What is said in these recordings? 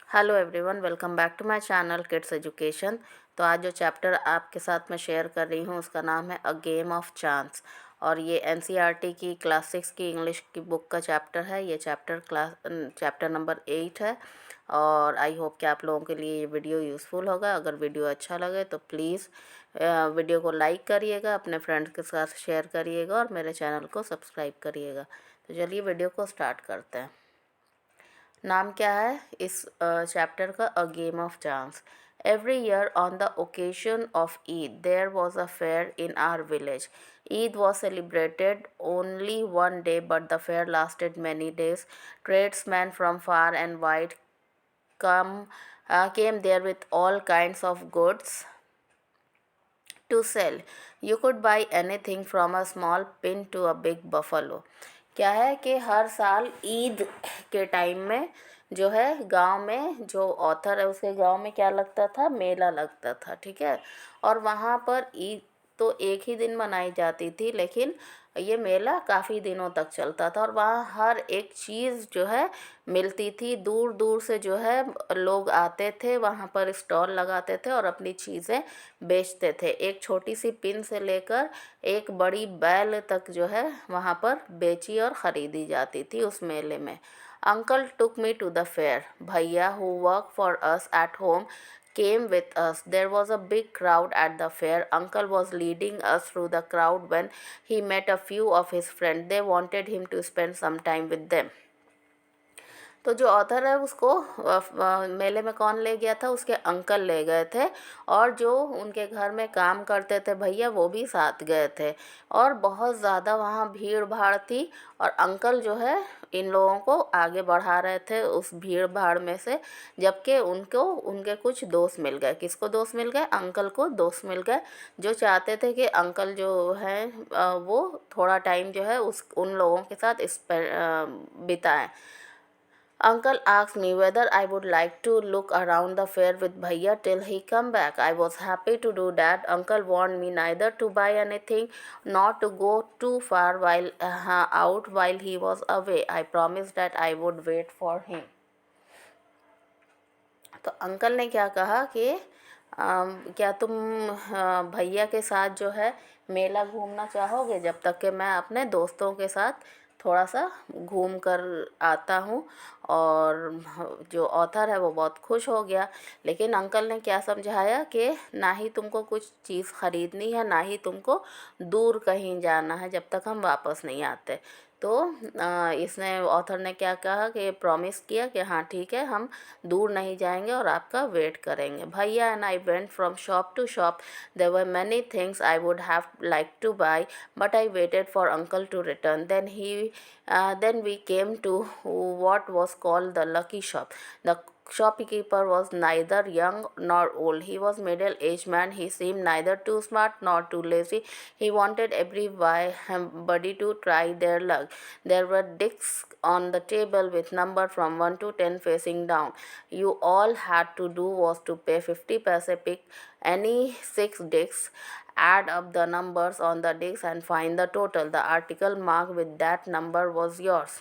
Hello everyone, welcome back to my channel kids education. तो आज जो चैप्टर आपके साथ मैं शेयर कर रही हूँ उसका नाम है अ गेम ऑफ चांस, और ये एनसीईआरटी की क्लास 6 की इंग्लिश की बुक का चैप्टर है। ये चैप्टर नंबर 8 है। और आई होप कि आप लोगों के लिए ये वीडियो यूज़फुल होगा। अगर वीडियो अच्छा लगे तो प्लीज़ वीडियो को लाइक करिएगा, अपने फ्रेंड्स के साथ शेयर करिएगा और मेरे चैनल को सब्सक्राइब करिएगा। तो चलिए वीडियो को स्टार्ट करते हैं। नाम क्या है इस चैप्टर का? A game of chance. Every year on the occasion of Eid there was a fair in our village. Eid was celebrated only one day, but the fair lasted many days. Tradesmen from far and wide came there with all kinds of goods to sell. You could buy anything from a small pin to a big buffalo. क्या है कि हर साल ईद के time में जो है गांव में, जो ऑथर है उसके गांव में क्या लगता था? मेला लगता था, ठीक है। और वहाँ पर ईद तो एक ही दिन मनाई जाती थी, लेकिन ये मेला काफ़ी दिनों तक चलता था और वहाँ हर एक चीज़ जो है मिलती थी। दूर दूर से जो है लोग आते थे, वहाँ पर स्टॉल लगाते थे और अपनी चीज़ें बेचते थे। एक छोटी सी पिन से लेकर एक बड़ी बैल तक जो है वहाँ पर बेची और ख़रीदी जाती थी उस मेले में। Uncle took me to the fair. Bhaiya who work for us at home came with us. There was a big crowd at the fair. Uncle was leading us through the crowd when he met a few of his friends. They wanted him to spend some time with them. तो जो author है उसको मेले में कौन ले गया था? उसके अंकल ले गए थे, और जो उनके घर में काम करते थे भैया वो भी साथ गए थे। और बहुत ज़्यादा वहाँ भीड़ भाड़ थी, और अंकल जो है इन लोगों को आगे बढ़ा रहे थे उस भीड़ भाड़ में से। जबकि उनको उनके कुछ दोस्त मिल गए। किसको दोस्त मिल गए? अंकल को दोस्त मिल गए, जो चाहते थे कि अंकल जो है वो थोड़ा टाइम जो है उन लोगों के साथ बिताएं। Uncle asked me whether I would like to look around the fair with Bhaiya till he come back. I was happy to do that. Uncle warned me neither to buy anything nor to go too far out while he was away. I promised that I would wait for him. तो uncle ने क्या कहा कि क्या तुम भैया के साथ जो है मेला घूमना चाहोगे, जब तक कि मैं अपने दोस्तों के साथ थोड़ा सा घूम कर आता हूँ। और जो ऑथर है वो बहुत खुश हो गया। लेकिन अंकल ने क्या समझाया कि ना ही तुमको कुछ चीज़ ख़रीदनी है, ना ही तुमको दूर कहीं जाना है जब तक हम वापस नहीं आते। तो इसने ऑथर ने क्या कहा कि प्रॉमिस किया कि हाँ ठीक है, हम दूर नहीं जाएंगे और आपका वेट करेंगे। भैया and I went from shop to shop. There were many things I would have like to buy, but I waited for uncle to return. Then we came to what was called the lucky shop. The shopkeeper was neither young nor old. He was middle-aged man. He seemed neither too smart nor too lazy. He wanted everybody to try their luck. There were discs on the table with number from 1 to 10 facing down. You all had to do was to pay 50 paise, pick any 6 discs, add up the numbers on the discs and find the total. The article marked with that number was yours.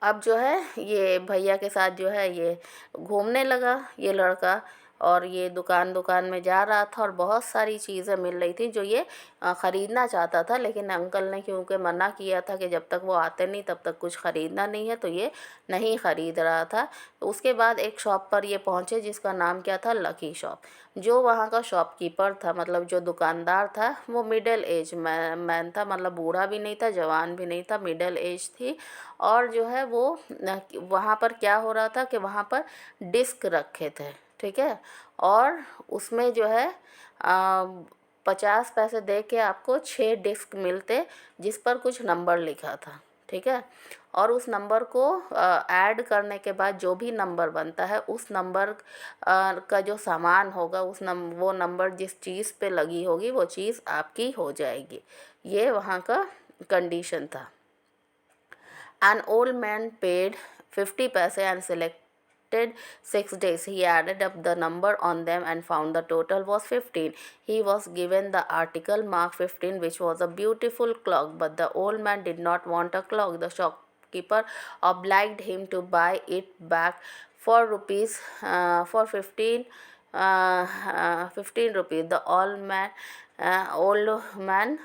अब जो है ये भैया के साथ जो है ये घूमने लगा ये लड़का, और ये दुकान दुकान में जा रहा था और बहुत सारी चीज़ें मिल रही थी जो ये ख़रीदना चाहता था। लेकिन अंकल ने क्योंकि मना किया था कि जब तक वो आते नहीं तब तक कुछ ख़रीदना नहीं है, तो ये नहीं ख़रीद रहा था। उसके बाद एक शॉप पर ये पहुँचे जिसका नाम क्या था? Lucky shop. जो वहाँ का शॉपकीपर था, मतलब जो दुकानदार था, वो मिडिल एज मैन था, मतलब बूढ़ा भी नहीं था जवान भी नहीं था, मिडिल एज थी। और जो है वो वहाँ पर क्या हो रहा था कि वहाँ पर डिस्क रखे थे, ठीक है। और उसमें जो है 50 पैसे दे के आपको 6 डिस्क मिलते जिस पर कुछ नंबर लिखा था, ठीक है। और उस नंबर को ऐड करने के बाद जो भी नंबर बनता है उस नंबर का जो सामान होगा वो नंबर जिस चीज़ पे लगी होगी वो चीज़ आपकी हो जाएगी। ये वहाँ का कंडीशन था। An old man paid 50 paise and selected 6 days. He added up the number on them and found the total was 15. He was given the article mark 15, which was a beautiful clock, but the old man did not want a clock. The shopkeeper obliged him to buy it back rupees, for 15 rupees. The old man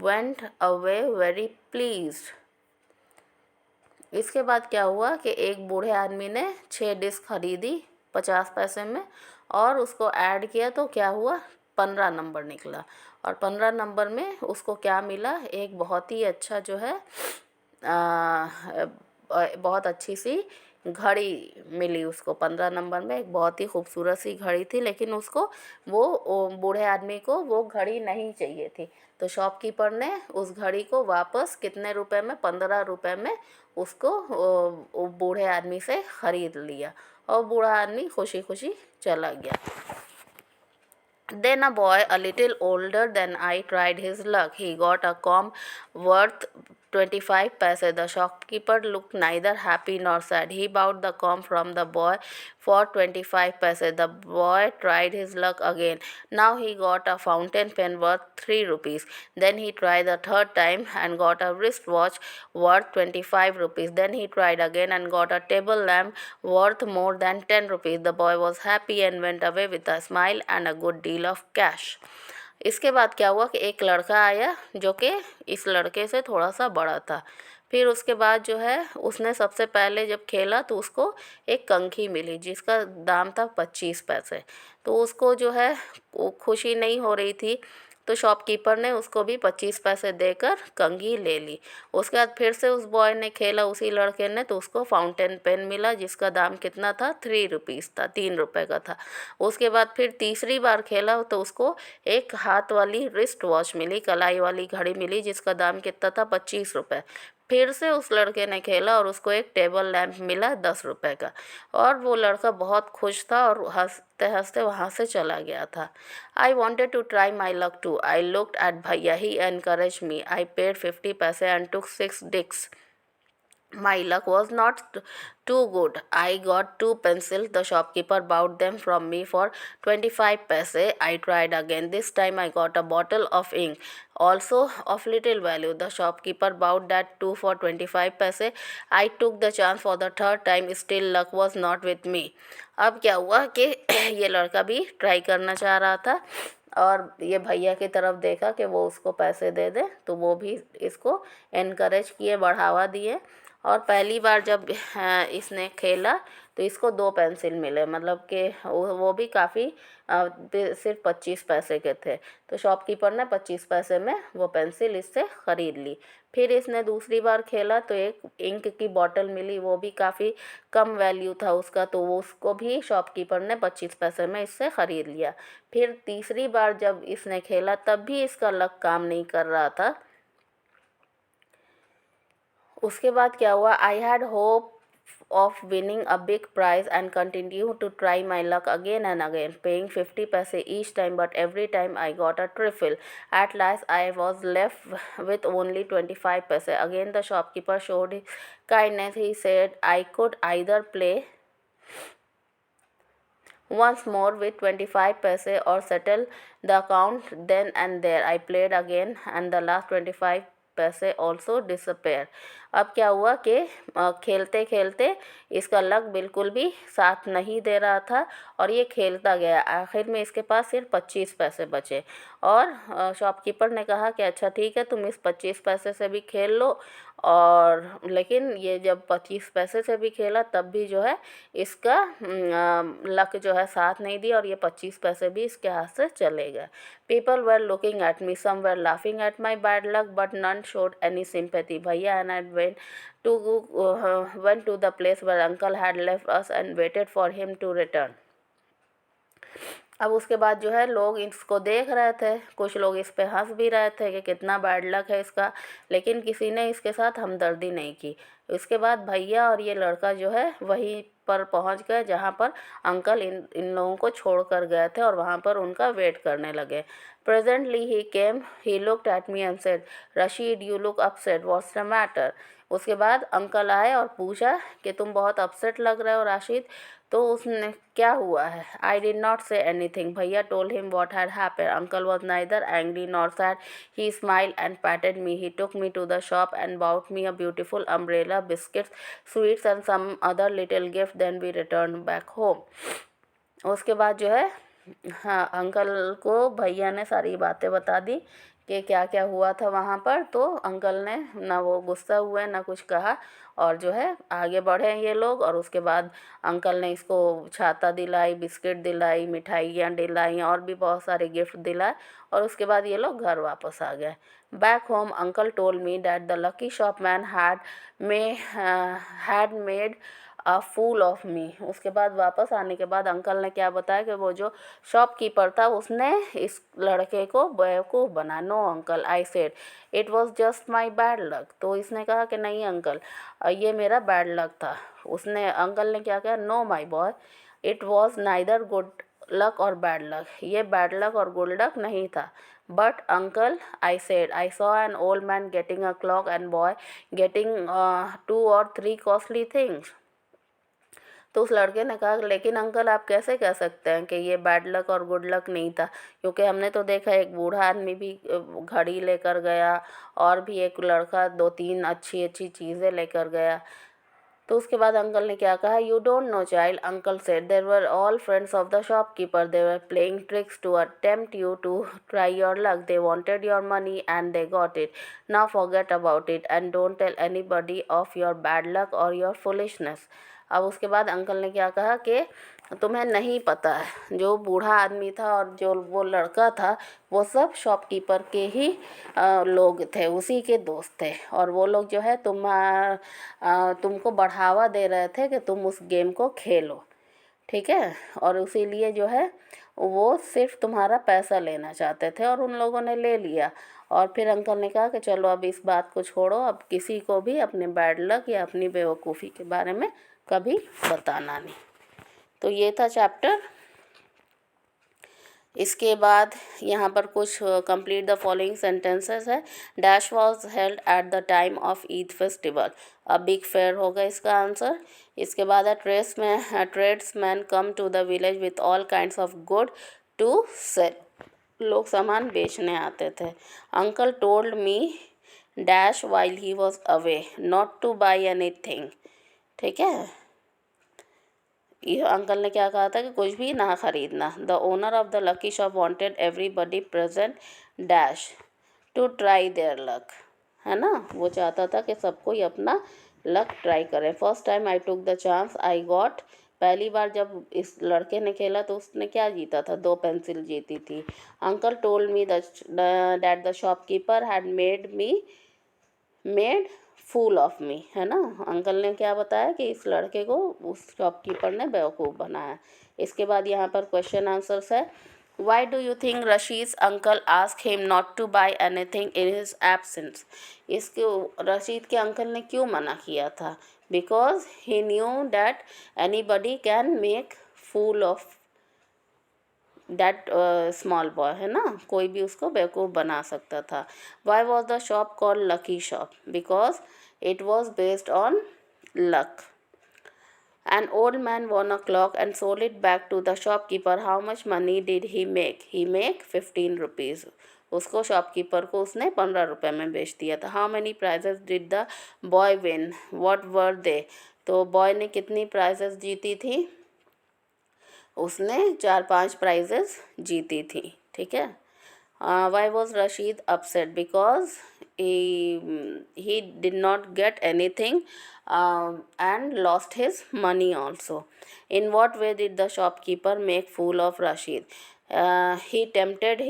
went away very pleased. इसके बाद क्या हुआ कि एक बूढ़े आदमी ने 6 dish खरीदी 50 पैसे में, और उसको ऐड किया तो क्या हुआ, 15 नंबर निकला। और 15 नंबर में उसको क्या मिला, एक बहुत ही अच्छा जो है बहुत अच्छी सी घड़ी मिली उसको। 15 नंबर में एक बहुत ही खूबसूरत सी घड़ी थी, लेकिन उसको वो बूढ़े आदमी को वो घड़ी नहीं चाहिए थी। तो शॉपकीपर ने उस घड़ी को वापस कितने रुपए में, 15 रुपए में उसको वो बूढ़े आदमी से ख़रीद लिया, और बूढ़ा आदमी खुशी खुशी चला गया। Then a boy a little older than I tried his luck. He got a comb worth 25 paise. The shopkeeper looked neither happy nor sad. He bought the comb from the boy for 25 paise. The boy tried his luck again. Now he got a fountain pen worth 3 rupees. Then he tried the third time and got a wristwatch worth 25 rupees. Then he tried again and got a table lamp worth more than 10 rupees. The boy was happy and went away with a smile and a good deal of cash. इसके बाद क्या हुआ कि एक लड़का आया जो कि इस लड़के से थोड़ा सा बड़ा था। फिर उसके बाद जो है उसने सबसे पहले जब खेला तो उसको एक कंघी मिली जिसका दाम था 25 पैसे। तो उसको जो है खुशी नहीं हो रही थी, तो शॉपकीपर ने उसको भी 25 पैसे देकर कंघी ले ली। उसके बाद फिर से उस बॉय ने खेला, उसी लड़के ने, तो उसको फाउंटेन पेन मिला जिसका दाम कितना था, 3 रुपीज़ था, 3 रुपए का था। उसके बाद फिर तीसरी बार खेला तो उसको एक हाथ वाली रिस्ट वॉच मिली, कलाई वाली घड़ी मिली जिसका दाम कितना था, 25 रुपये। फिर से उस लड़के ने खेला और उसको एक टेबल लैंप मिला 10 रुपए का, और वो लड़का बहुत खुश था और हंसते हंसते वहाँ से चला गया था। I wanted to try my luck too. I looked at भैया, he encourage me. I paid 50 पैसे and took 6 discs. My luck was not too good. I got 2 pencils. The shopkeeper bought them from me for 25 paise. I tried again. This time I got a bottle of ink, also of little value. The shopkeeper bought that too for 25 paise. I took the chance for the third time. Still luck was not with me. अब क्या हुआ कि ये लड़का भी try करना चाह रहा था, और ये भैया की तरफ देखा कि वो उसको पैसे दे दे, तो वो भी इसको इनकरेज किए, बढ़ावा दिए। और पहली बार जब इसने खेला तो इसको 2 पेंसिल मिले, मतलब कि वो भी काफ़ी सिर्फ 25 पैसे के थे। तो शॉपकीपर ने 25 पैसे में वो पेंसिल इससे ख़रीद ली। फिर इसने दूसरी बार खेला तो एक इंक की बॉटल मिली, वो भी काफ़ी कम वैल्यू था उसका, तो वो उसको भी शॉपकीपर ने 25 पैसे में इससे ख़रीद लिया। फिर तीसरी बार जब इसने खेला तब भी इसका लक काम नहीं कर रहा था। उसके बाद क्या हुआ, I had hope of winning a big prize and continue to try my luck again and again, paying 50 paise each time, but every time I got a trifle. At last I was left with only 25 paise. Again the shopkeeper showed his kindness. He said I could either play once more with 25 paise or settle the account then and there. I played again and the last 25 पैसे also disappear. अब क्या हुआ कि खेलते खेलते इसका luck बिल्कुल भी साथ नहीं दे रहा था और ये खेलता गया। आखिर में इसके पास सिर्फ 25 पैसे बचे, और शॉपकीपर ने कहा कि अच्छा ठीक है, तुम इस 25 पैसे से भी खेल लो। और लेकिन ये जब 25 पैसे से भी खेला तब भी जो है इसका लक जो है साथ नहीं दिया, और ये 25 पैसे भी इसके हाथ से चले गए। People were looking at me, some were laughing at my bad luck, but none showed any sympathy. Bhaiya and I went to the place where uncle had left us and waited for him to return. अब उसके बाद जो है लोग इसको देख रहे थे, कुछ लोग इस पे हंस भी रहे थे कि कितना बैड लक है इसका, लेकिन किसी ने इसके साथ हमदर्दी नहीं की। इसके बाद भैया और ये लड़का जो है वहीं पर पहुंच गए जहां पर अंकल इन लोगों को छोड़ कर गए थे, और वहां पर उनका वेट करने लगे। Presently he came, he looked at me and said, Rashid, you look upset, what's the matter? उसके बाद अंकल आए और पूछा कि तुम बहुत अपसेट लग रहे हो राशिद। तो उसने क्या हुआ है? I did not say anything. Bhaiya told him what had happened. Uncle was neither angry nor sad. He smiled and patted me. He took me to the shop and bought me a beautiful umbrella, biscuits, sweets and some other little gift. Then we return back home. उसके बाद जो है, हाँ, uncle को भैया ने सारी बातें बता दी कि क्या क्या हुआ था वहाँ पर। तो अंकल ने ना वो गुस्सा हुए ना कुछ कहा, और जो है आगे बढ़े ये लोग। और उसके बाद अंकल ने इसको छाता दिलाई, बिस्किट दिलाई, मिठाइयाँ दिलाई और भी बहुत सारे गिफ्ट दिलाए। और उसके बाद ये लोग घर वापस आ गए. Back home uncle told me that the lucky shopman had made a fool of me. उसके बाद वापस आने के बाद अंकल ने क्या बताया कि वो जो शॉपकीपर था उसने इस लड़के को बेवकूफ़ बना. No uncle, I said, it was just my bad luck. तो इसने कहा कि नहीं अंकल, ये मेरा बैड लक था. अंकल ने क्या कहा? Know my boy, it was neither good luck और बैड लक. ये बैड लक और गुड लक नहीं था. But uncle, I said, I saw an old man getting a clock and boy getting 2 or 3 costly things. तो उस लड़के ने कहा, लेकिन अंकल आप कैसे कह सकते हैं कि ये बैड लक और गुड लक नहीं था, क्योंकि हमने तो देखा एक बूढ़ा आदमी भी घड़ी लेकर गया, और भी एक लड़का 2-3 अच्छी अच्छी चीज़ें लेकर गया. तो उसके बाद अंकल ने क्या कहा? You don't know child, uncle said, there were all friends of the shopkeeper. They were playing tricks to attempt you to try your luck. They wanted your money and they got it. Now forget about it and don't tell anybody of your bad luck और your foolishness. अब उसके बाद uncle ने क्या कहा कि तुम्हें नहीं पता है, जो बूढ़ा आदमी था और जो वो लड़का था वो सब शॉपकीपर के ही लोग थे, उसी के दोस्त थे. और वो लोग जो है तुमको बढ़ावा दे रहे थे कि तुम उस गेम को खेलो, ठीक है. और इसीलिए जो है वो सिर्फ तुम्हारा पैसा लेना चाहते थे, और उन लोगों ने ले लिया. और फिर अंकल ने कहा कि चलो अब इस बात को छोड़ो, अब किसी को भी अपने बैड लक या अपनी बेवकूफ़ी के बारे में कभी बताना नहीं. तो ये था चैप्टर. इसके बाद यहाँ पर कुछ कंप्लीट द फॉलोइंग सेंटेंसेस है. Dash was held at the time of Eid festival. A big fair होगा इसका आंसर. इसके बाद tradesman come to the village with all kinds of good to sell. लोग सामान बेचने आते थे. Uncle told me dash while he was away not to buy anything. ठीक है, ये अंकल ने क्या कहा था कि कुछ भी ना खरीदना. The owner of the lucky shop wanted everybody present dash to try their luck. है ना, वो चाहता था कि सब कोई अपना लक ट्राई करें. First time I took the chance I got. पहली बार जब इस लड़के ने खेला तो उसने क्या जीता था? 2 पेंसिल जीती थी. Uncle told me that the shopkeeper had made fool of me. है ना, अंकल ने क्या बताया कि इस लड़के को उस शॉपकीपर ने बेवकूफ़ बनाया. इसके बाद यहाँ पर क्वेश्चन आंसर्स है. Why do you think Rashid's uncle ask him not to buy anything in his absence. इसके रशीद के अंकल ने क्यों मना किया था? Because he knew that anybody can make fool of that small boy. है ना, कोई भी उसको बेवकूफ़ बना सकता था. Why was the shop called lucky shop? Because it was based on luck. An old man won a clock and sold it back to the shopkeeper. How much money did he make? He make 15 rupees. उसको shopkeeper को उसने 15 रुपये में बेच दिया था. How many prizes did the boy win? What were they? तो boy ने कितनी प्राइजेस जीती थी? उसने 4-5 प्राइजेस जीती थी. ठीक है. Why was Rashid upset? Because he did not get anything and lost his money also. In what way did the shopkeeper make fool of Rashid? He tempted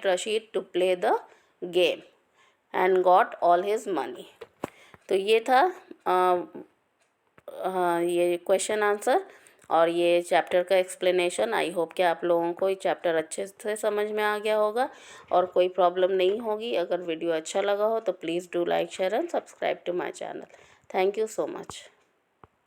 Rashid to play the game and got all his money. तो ये था ये question answer और ये chapter का explanation. I hope कि आप लोगों को ये चैप्टर अच्छे से समझ में आ गया होगा और कोई प्रॉब्लम नहीं होगी. अगर वीडियो अच्छा लगा हो तो please do like, share and subscribe to my channel. Thank you so much.